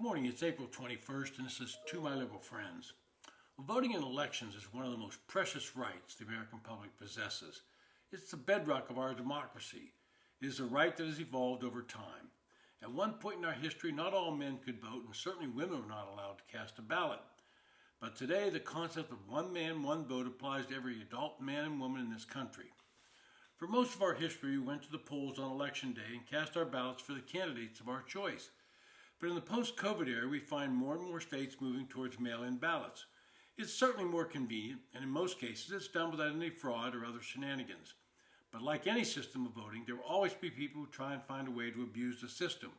Good morning, it's April 21st, and this is To My Liberal Friends. Well, voting in elections is one of the most precious rights the American public possesses. It's the bedrock of our democracy. It is a right that has evolved over time. At one point in our history, not all men could vote, and certainly women were not allowed to cast a ballot. But today, the concept of one man, one vote applies to every adult man and woman in this country. For most of our history, we went to the polls on election day and cast our ballots for the candidates of our choice. But in the post-COVID era, we find more and more states moving towards mail-in ballots. It's certainly more convenient, and in most cases, it's done without any fraud or other shenanigans. But like any system of voting, there will always be people who try and find a way to abuse the system.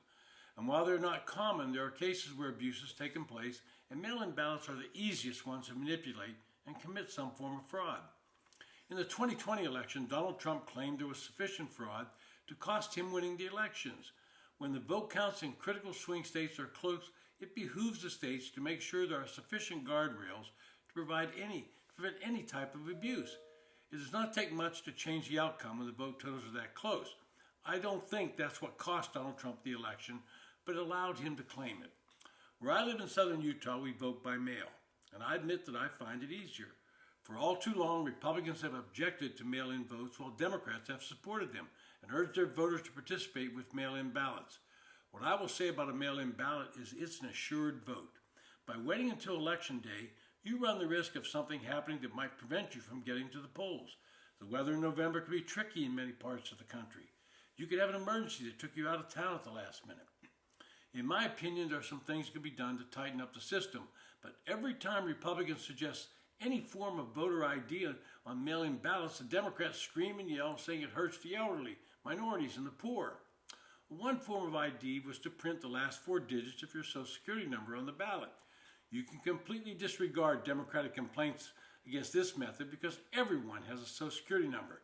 And while they're not common, there are cases where abuse has taken place, and mail-in ballots are the easiest ones to manipulate and commit some form of fraud. In the 2020 election, Donald Trump claimed there was sufficient fraud to cost him winning the elections. When the vote counts in critical swing states are close, it behooves the states to make sure there are sufficient guardrails to prevent any type of abuse. It does not take much to change the outcome when the vote totals are that close. I don't think that's what cost Donald Trump the election, but allowed him to claim it. Where I live in southern Utah, we vote by mail, and I admit that I find it easier. For all too long, Republicans have objected to mail-in votes while Democrats have supported them and urged their voters to participate with mail-in ballots. What I will say about a mail-in ballot is it's an assured vote. By waiting until election day, you run the risk of something happening that might prevent you from getting to the polls. The weather in November can be tricky in many parts of the country. You could have an emergency that took you out of town at the last minute. In my opinion, there are some things that can be done to tighten up the system, but every time Republicans suggest any form of voter ID on mail-in ballots, the Democrats scream and yell, saying it hurts the elderly, minorities, and the poor. One form of ID was to print the last 4 digits of your Social Security number on the ballot. You can completely disregard Democratic complaints against this method because everyone has a Social Security number.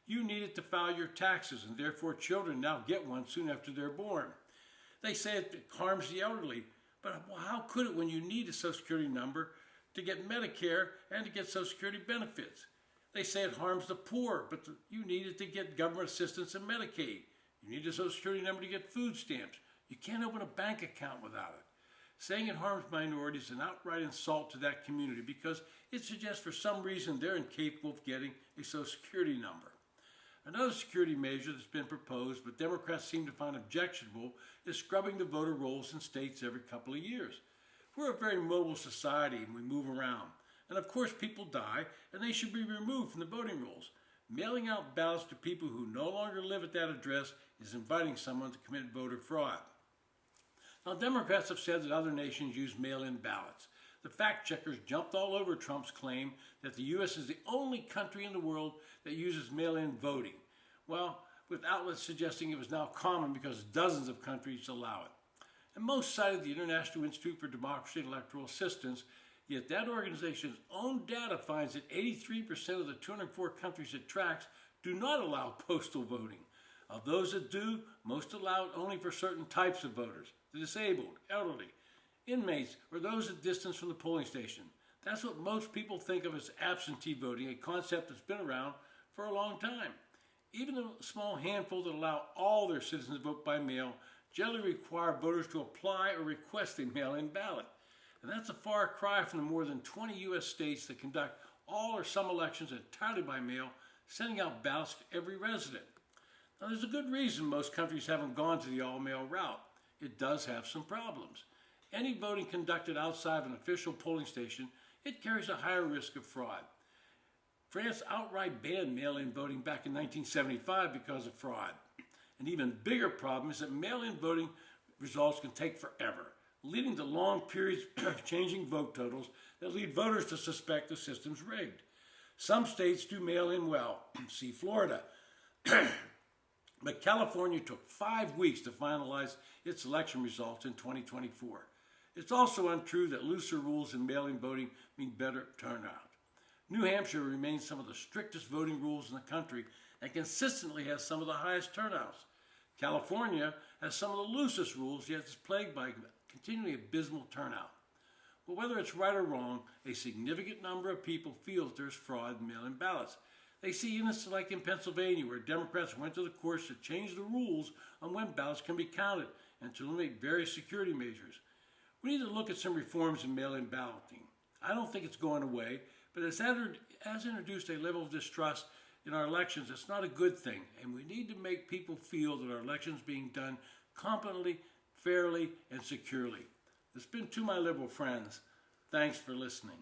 You need it to file your taxes, and therefore children now get one soon after they're born. They say it harms the elderly, but how could it when you need a Social Security number to get Medicare and to get Social Security benefits? They say it harms the poor, but you need it to get government assistance and Medicaid. You need a Social Security number to get food stamps. You can't open a bank account without it. Saying it harms minorities is an outright insult to that community because it suggests for some reason they're incapable of getting a Social Security number. Another security measure that's been proposed, but Democrats seem to find objectionable, is scrubbing the voter rolls in states every couple of years. We're a very mobile society and we move around. And of course people die and they should be removed from the voting rolls. Mailing out ballots to people who no longer live at that address is inviting someone to commit voter fraud. Now, Democrats have said that other nations use mail-in ballots. The fact checkers jumped all over Trump's claim that the U.S. is the only country in the world that uses mail-in voting. Well, with outlets suggesting it was now common because dozens of countries allow it. And most cited the International Institute for Democracy and Electoral Assistance, yet that organization's own data finds that 83% of the 204 countries it tracks do not allow postal voting. Of those that do, most allow it only for certain types of voters, the disabled, elderly, inmates, or those at distance from the polling station. That's what most people think of as absentee voting, a concept that's been around for a long time. Even the small handful that allow all their citizens to vote by mail generally require voters to apply or request a mail-in ballot. And that's a far cry from the more than 20 U.S. states that conduct all or some elections entirely by mail, sending out ballots to every resident. Now, there's a good reason most countries haven't gone to the all-mail route. It does have some problems. Any voting conducted outside of an official polling station, it carries a higher risk of fraud. France outright banned mail-in voting back in 1975 because of fraud. An even bigger problem is that mail-in voting results can take forever, leading to long periods of changing vote totals that lead voters to suspect the system's rigged. Some states do mail-in well, see Florida. But California took 5 weeks to finalize its election results in 2024. It's also untrue that looser rules in mail-in voting mean better turnout. New Hampshire remains some of the strictest voting rules in the country and consistently has some of the highest turnouts. California has some of the loosest rules, yet is plagued by continually abysmal turnout. But whether it's right or wrong, a significant number of people feel that there's fraud in mail-in ballots. They see instances like in Pennsylvania, where Democrats went to the courts to change the rules on when ballots can be counted and to eliminate various security measures. We need to look at some reforms in mail-in balloting. I don't think it's going away, but it has introduced a level of distrust in our elections. It's not a good thing, and we need to make people feel that our elections are being done competently, fairly, and securely. This has been To My Liberal Friends. Thanks for listening.